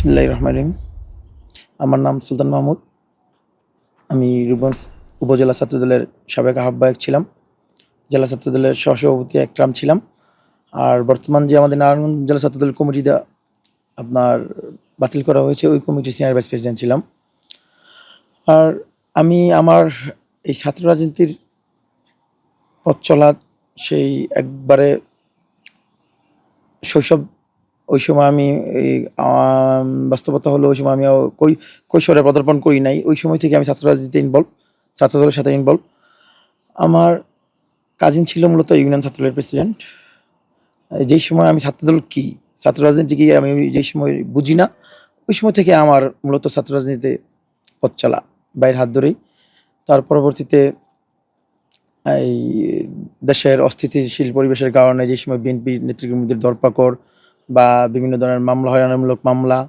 বিসমিল্লাহির রহমানির রহিম। আমার নাম সুলতান মাহমুদ। আমি রূপগঞ্জ উপজেলা ছাত্রদলের সাবেক আহ্বায়ক ছিলাম। জেলা ছাত্রদলের সহসভাপতি এক টার্ম ছিলাম। আর বর্তমান যে আমাদের নারায়ণগঞ্জ জেলা ছাত্রদল কমিটিটা আপনার বাতিল করা হয়েছে, ওই কমিটির সিনিয়র ভাইস প্রেসিডেন্ট ছিলাম। আর আমি আমার এই ছাত্র রাজনীতির পথ চলা সেই একবারে শৈশব, ওই সময় আমি এই বাস্তবতা হলো ওই সময় আমি কৈশোরে পদার্পণ করি নাই। ওই সময় থেকে আমি ছাত্র রাজনীতিতে ছাত্রদলের সাথে ইনভলভ। আমার কাজিন ছিল মূলত ইউনিয়ন ছাত্রদলের প্রেসিডেন্ট। যেই সময় আমি ছাত্রদল কি, ছাত্র রাজনীতি কি আমি যেই সময় বুঝি না, ওই সময় থেকে আমার মূলত ছাত্র রাজনীতিতে পথ চলা, ভাইয়ের হাত ধরেই। তার পরবর্তীতে এই দেশের অস্থিতিশীল পরিবেশের কারণে যে সময় বিএনপি নেতৃবৃন্দের ধরপাকড় বা বিভিন্ন ধরনের মামলা, হয়রানিমূলক মামলা,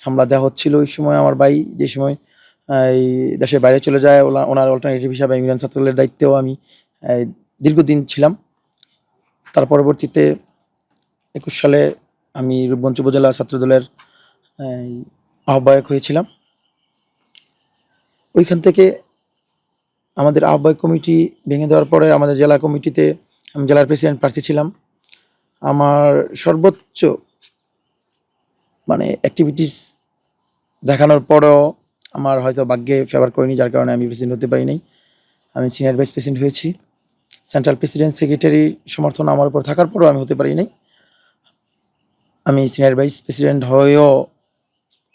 হামলা দেওয়া হচ্ছিল, ওই সময় আমার ভাই যে সময় এই দেশের বাইরে চলে যায়, ওনার অল্টারনেটিভ হিসাবে ইউনিয়ন ছাত্রদলের দায়িত্বেও আমি দীর্ঘদিন ছিলাম। তার পরবর্তীতে ২১ সালে আমি রূপগঞ্জ উপজেলা ছাত্রদলের আহ্বায়ক হয়েছিলাম। ওইখান থেকে আমাদের আহ্বায়ক কমিটি ভেঙে দেওয়ার পরে আমাদের জেলা কমিটিতে আমি জেলার প্রেসিডেন্ট প্রার্থী ছিলাম। আমার সর্বোচ্চ অ্যাক্টিভিটিস দেখানোর পরেও আমার হয়তো ভাগ্যে ফেভার করেনি, যার কারণে আমি প্রেসিডেন্ট হতে পারি নাই। আমি সিনিয়র ভাইস প্রেসিডেন্ট হয়েছি। সেন্ট্রাল প্রেসিডেন্ট সেক্রেটারি সমর্থন আমার উপর থাকার পরেও আমি হতে পারি নাই। আমি সিনিয়র ভাইস প্রেসিডেন্ট হয়েও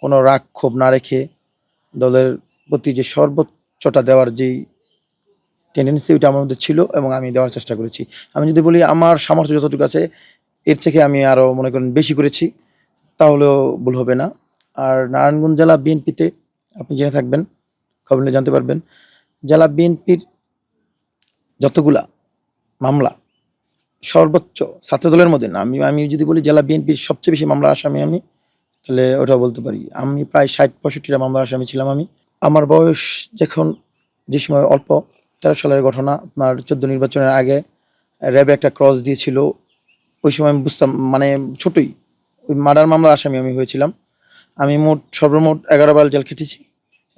কোনো রাগ ক্ষোভ না রেখে দলের প্রতি যে সর্বোচ্চটা দেওয়ার যেই টেন্ডেন্সি, ওইটা আমার মধ্যে ছিল এবং আমি দেওয়ার চেষ্টা করেছি। আমি যদি বলি আমার সামর্থ্য যতটুকু আছে, এর থেকে আমি আরও মনে করেন বেশি করেছি, তাহলেও ভুল হবে না। আর নারায়ণগঞ্জ জেলা বিএনপিতে আপনি জেনে থাকবেন, খবর নিয়ে জানতে পারবেন, জেলা বিএনপির যতগুলা মামলা সর্বোচ্চ ছাত্রদলের মধ্যে না, আমি যদি বলি জেলা বিএনপির সবচেয়ে বেশি মামলার আসামি আমি, তাহলে ওটাও বলতে পারি। আমি প্রায় ৬০-৬৫টা মামলার আসামি ছিলাম আমি। আমার বয়স যখন, যে সময় অল্প, ১৩ সালের ঘটনা, আপনার ১৪ নির্বাচনের আগে র্যাবে একটা ক্রস দিয়েছিল। ওই সময় আমি বুঝতাম, ছোটই, ওই মার্ডার মামলার আসামি আমি হয়েছিলাম। আমি সর্বমোট ১১ বার জেল খেটেছি।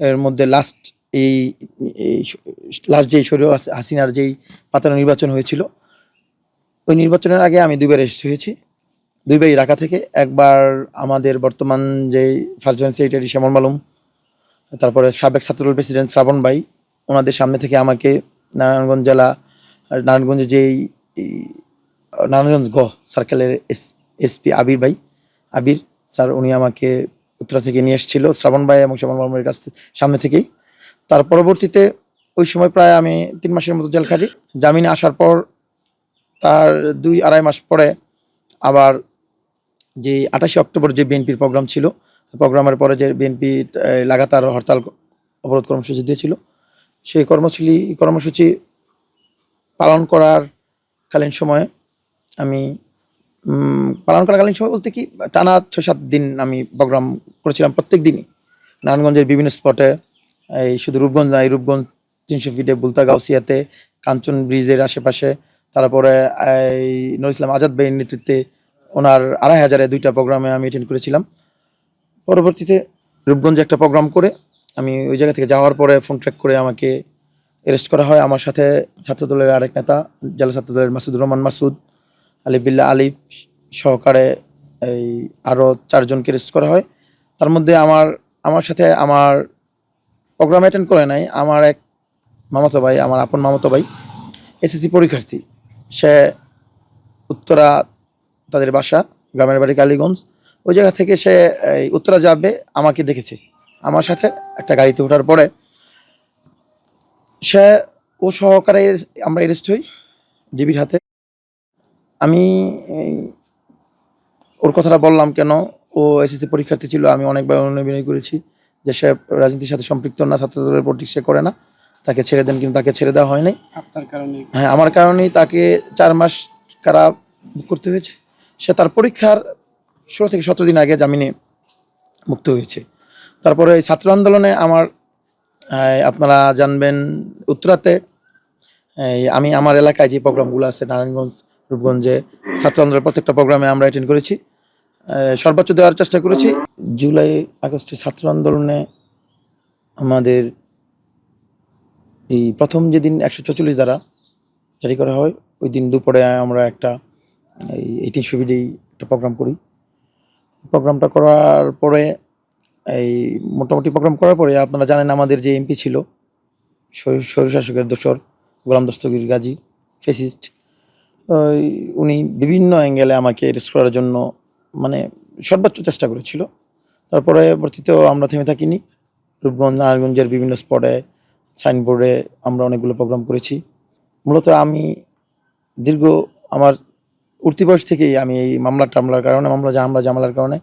এর মধ্যে লাস্ট যেই হাসিনার যেই পাতানো নির্বাচন হয়েছিল, ওই নির্বাচনের আগে আমি ২ বার অ্যারেস্ট হয়েছি। ২ বারই ঢাকা থেকে। একবার আমাদের বর্তমান যেই ফার্স্ট জয়েন্ট সেক্রেটারি শ্যামল মালুম, তারপরে সাবেক ছাত্রদল প্রেসিডেন্ট শ্রাবণ ভাই, ওনাদের সামনে থেকে আমাকে নারায়ণগঞ্জ জেলা, নারায়ণগঞ্জে যেই নারায়ণগঞ্জ সার্কেলের এসপি আবির স্যার, উনি আমাকে উত্তরা থেকে নিয়ে এসেছিল শ্রাবণ ভাই এবং শ্যামল মালুমের সামনে থেকেই। তার পরবর্তীতে ওই সময় প্রায় আমি ৩ মাসের মতো জেল খাটি। জামিনে আসার পর তার ২-২.৫ মাস পরে আবার যে ২৮শে অক্টোবর যে বিএনপির প্রোগ্রাম ছিল, প্রোগ্রামের পরে যে বিএনপি লাগাতার হরতাল অবরোধ কর্মসূচি দিয়েছিল, সেই কর্মসূচি পালন করার কালীন সময়ে আমি পালন করাকালীন সময় বলতে কি, টানা ৬-৭ দিন আমি প্রোগ্রাম করেছিলাম প্রত্যেক দিনই নারায়ণগঞ্জের বিভিন্ন স্পটে। এই শুধু রূপগঞ্জ নয়, রূপগঞ্জ ৩০০ ফিটে বুলতা গাউসিয়াতে, কাঞ্চন ব্রিজের আশেপাশে, তারপরে এই নুরুল ইসলাম আজাদ ভাইয়ের নেতৃত্বে ওনার ২৫০০-এ ২টা প্রোগ্রামে আমি অ্যাটেন্ড করেছিলাম। পরবর্তীতে রূপগঞ্জে একটা প্রোগ্রাম করে আমি ওই জায়গা থেকে যাওয়ার পরে ফোন ট্র্যাক করে আমাকে অ্যারেস্ট করা হয়। আমার সাথে ছাত্রদলের আরেক নেতা, জেলা ছাত্রদলের মাসুদুর রহমান মাসুদ, আলিফ সহকারে এই আরও ৪ জনকে অ্যারেস্ট করা হয়। তার মধ্যে আমার সাথে আমার প্রোগ্রাম অ্যাটেন্ড করে নাই আমার এক মামাতো ভাই, আমার আপন মামাতো ভাই, এসএসসি পরীক্ষার্থী। সে উত্তরা, তাদের বাসা, গ্রামের বাড়ি কালীগঞ্জ। ওই জায়গা থেকে সে এই উত্তরা যাবে, আমাকে দেখেছে। আমার সাথে একটা গাড়িতে ওঠার পরে ও সহকারে আমরা অ্যারেস্ট হই ডিবির হাতে। আমি ওর কথাটা বললাম কেন, ও এসএসসি পরীক্ষার্থী ছিল। আমি অনেকবার অনুনয় করেছি যে সে রাজনীতির সাথে সম্পৃক্ত না, ছাত্রদলের পলিটিক্স সে করে না, তাকে ছেড়ে দেন, কিন্তু তাকে ছেড়ে দেওয়া হয় নাই। আপনার কারণে? হ্যাঁ, আমার কারণেই তাকে ৪ মাস কারা ভোগ করতে হয়েছে। সে তার পরীক্ষার ১৬ থেকে ১৭ দিন আগে জামিনে মুক্ত হয়েছে। তারপরে এই ছাত্র আন্দোলনে আপনারা জানবেন, উত্তরাতে আমি আমার এলাকায় যে প্রোগ্রামগুলো আছে, নারায়ণগঞ্জ, রূপগঞ্জে ছাত্র আন্দোলনের প্রত্যেকটা প্রোগ্রামে আমরা অ্যাটেন্ড করেছি। সর্বোচ্চ দেওয়ার চেষ্টা করেছি। জুলাই আগস্টে ছাত্র আন্দোলনে আমাদের এই প্রথম যেদিন ১৪৪ ধারা জারি করা হয়, ওই দিন দুপুরে আমরা একটা এই ৩০০ বিডি একটা প্রোগ্রাম করি। প্রোগ্রামটা করার পরে মোটামুটি প্রোগ্রাম করার পরে আপনারা জানেন আমাদের যে এমপি ছিল স্বৈরশাসকের দোসর গোলাম দস্তগীর গাজী, ফেসিস্ট, উনি বিভিন্ন অ্যাঙ্গেলে আমাকে অ্যারেস্ট করার জন্য মানে সর্বোচ্চ চেষ্টা করেছিল। তারপরে পরবর্তীতেও আমরা থেমে থাকিনি। রূপগঞ্জ, নারায়ণগঞ্জের বিভিন্ন স্পটে, সাইনবোর্ডে আমরা অনেকগুলো প্রোগ্রাম করেছি। মূলত আমি দীর্ঘ আমার উঠতি বয়স থেকেই আমি এই মামলার কারণে জামালার কারণে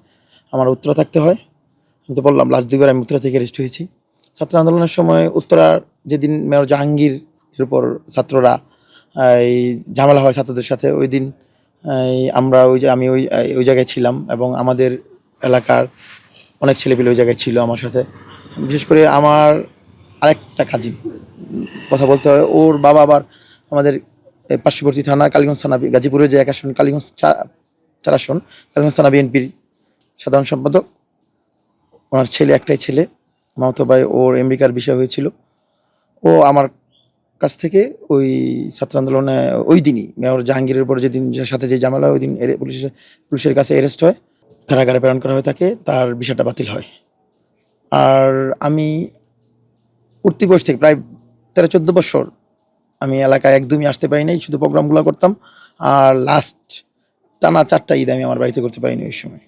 আমার উত্তরা থাকতে হয়। আমি তো বললাম লাস্ট ২ বার আমি উত্তরা থেকে অ্যারেস্ট হয়েছি। ছাত্র আন্দোলনের সময় উত্তরার যেদিন মেয়র জাহাঙ্গীরের উপর ছাত্ররা এই ঝামেলা হয় ছাত্রদের সাথে, ওই দিন আমি ওই জায়গায় ছিলাম এবং আমাদের এলাকার অনেক ছেলেপেলে ওই জায়গায় ছিল আমার সাথে। বিশেষ করে আমার আরেকটা কাজিন, কথা বলতে হয়, ওর বাবা আবার আমাদের পার্শ্ববর্তী থানা কালীগঞ্জ থানা, গাজীপুরের যে ১ আসন কালীগঞ্জ ৪ আসন কালীগঞ্জ থানা বিএনপির সাধারণ সম্পাদক। ওনার ছেলে, একটাই ছেলে, মামাতো ভাই, ওর আমেরিকার বিষয় হয়েছিল। ও আমার কাছ থেকে ওই ছাত্র আন্দোলনে ওই দিনই মেয়র জাহাঙ্গীরের উপর যেদিন সাথে যে ঝামেলা, ওই দিন পুলিশের কাছে অ্যারেস্ট হয়, কারাগারে প্রেরণ করা হয়ে থাকে, তার বিষয়টা বাতিল হয়। আর আমি উঠতি বয়স থেকে প্রায় ১৩-১৪ বছর আমি এলাকায় একদমই আসতে পারি নাই, শুধু প্রোগ্রামগুলো করতাম। আর লাস্ট টানা ৪টা ঈদ আমি আমার বাড়িতে করতে পারিনি ওই সময়।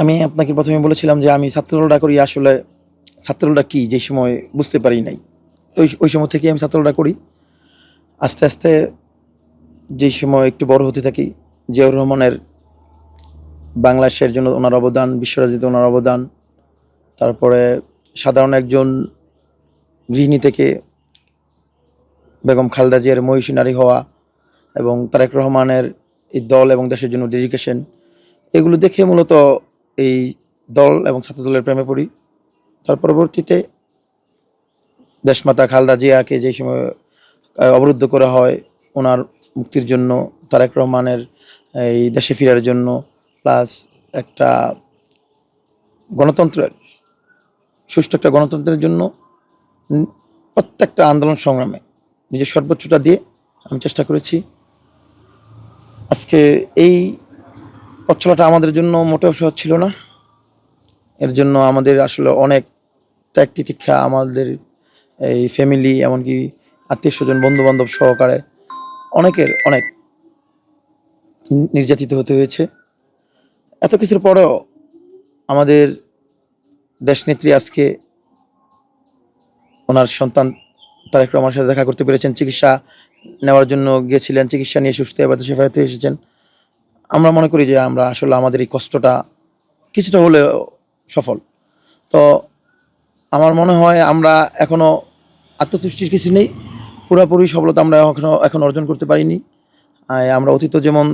আমি আপনাকে প্রথমে বলেছিলাম যে আমি ছাত্রদলটা করি, আসলে ছাত্রদলটা কি যে সময় বুঝতে পারি নাই। ওই সময় থেকে আমি ছাত্রদলটা করি। আস্তে আস্তে যেই সময় একটু বড় হতে থাকি, জিয়াউর রহমানের বাংলাদেশের জন্য ওনার অবদান, বিশ্বরাজনীতিতে ওনার অবদান, তারপরে সাধারণ একজন গৃহিণী থেকে বেগম খালেদা জিয়ার মহিষী নারী হওয়া এবং তারেক রহমানের এই দল এবং দেশের জন্য ডেডিকেশন, এগুলো দেখে মূলত এই দল এবং ছাত্রদলের প্রেমে পড়ি। তার পরবর্তীতে দেশমাতা খালেদা জিয়াকে যে সময় অবরুদ্ধ করা হয় ওনার মুক্তির জন্য, তারেক রহমানের এই দেশে ফেরার জন্য, প্লাস একটা গণতন্ত্রের সুষ্ঠু একটা গণতন্ত্রের জন্য প্রত্যেকটা আন্দোলন সংগ্রামে নিজের সর্বোচ্চটা দিয়ে আমি চেষ্টা করেছি। আজকে এই পথ চলাটা আমাদের জন্য মোটেও সহজ ছিল না। এর জন্য আমাদের আসলে অনেক ত্যাগ তিতিক্ষা, আমাদের এই ফ্যামিলি, এমনকি আত্মীয়-স্বজন, বন্ধু-বান্ধব সহকারে অনেক নির্যাতিত হতে হয়েছে। এত কিছুর পরেও আমাদের দেশনেত্রী আজকে ওনার সন্তান তারেক রহমানের সাথে দেখা করতে পেরেছেন, চিকিৎসা নেওয়ার জন্য গিয়েছিলেন, চিকিৎসা নিয়ে সুস্থ এবার দেশে ফেরত এসেছেন। আমরা মনে করি যে আমরা আসলে আমাদের এই কষ্টটা কিছুটা হলেও সফল। তো আমার মনে হয় আমরা এখনও আত্মতুষ্টির কিছু নেই, পুরোপুরি সফলতা আমরা এখন অর্জন করতে পারিনি। আমরা অতীত যেমন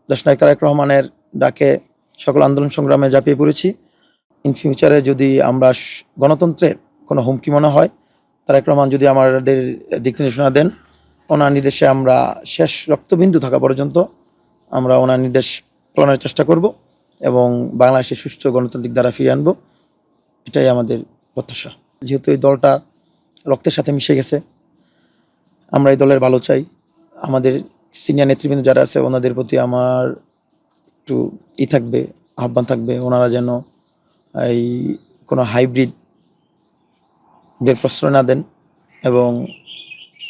দেশনায়ক তারেক রহমানের ডাকে সকল আন্দোলন সংগ্রামে ঝাঁপিয়ে পড়েছি, ইন ফিউচারে যদি আমরা গণতন্ত্রের কোনো হুমকি মনে হয়, তারেক রহমান যদি আমাদের দিক নির্দেশনা দেন, ওনার নির্দেশে আমরা শেষ রক্তবিন্দু থাকা পর্যন্ত আমরা ওনার নির্দেশ পালনের চেষ্টা করব এবং বাংলাদেশের সুষ্ঠু গণতান্ত্রিক ধারা ফিরিয়ে আনবো, এটাই আমাদের প্রত্যাশা। যেহেতু এই দলটা রক্তের সাথে মিশে গেছে, আমরা এই দলের ভালো চাই। আমাদের সিনিয়র নেতৃবৃন্দ যারা আছে ওনাদের প্রতি আমার একটু থাকবে, আহ্বান থাকবে, ওনারা যেন এই কোনো হাইব্রিডদের প্রশ্রয় না দেন এবং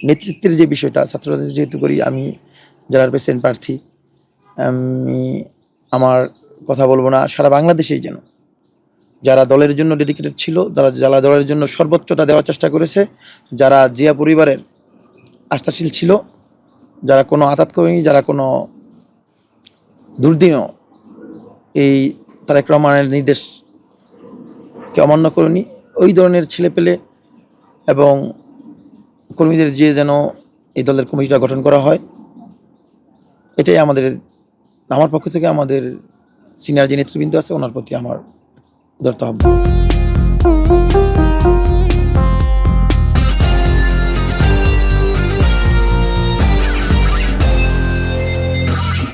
নেতৃত্বের যে বিষয়টা, ছাত্র রাজনীতি যেহেতু করি, আমি জেলার প্রেসিডেন্ট প্রার্থী, আমি আমার কথা বলবো না, সারা বাংলাদেশেই যেন যারা দলের জন্য ডেডিকেটেড ছিল, যারা দলের জন্য সর্বোচ্চটা দেওয়ার চেষ্টা করেছে, যারা জিয়া পরিবারের আস্থাশীল ছিল, যারা কোনো আঘাত করেনি, যারা কোনো দুর্দিনও এই তারেক রহমানের নির্দেশকে অমান্য করেনি, ওই ধরনের ছেলেপেলে এবং কর্মীদের যে যেন এই দলের কমিটিটা গঠন করা হয়, এটাই আমার পক্ষ থেকে আমাদের সিনিয়র যে নেতৃবৃন্দ আছে ওনার প্রতি আমার উদারতা আহ্বান।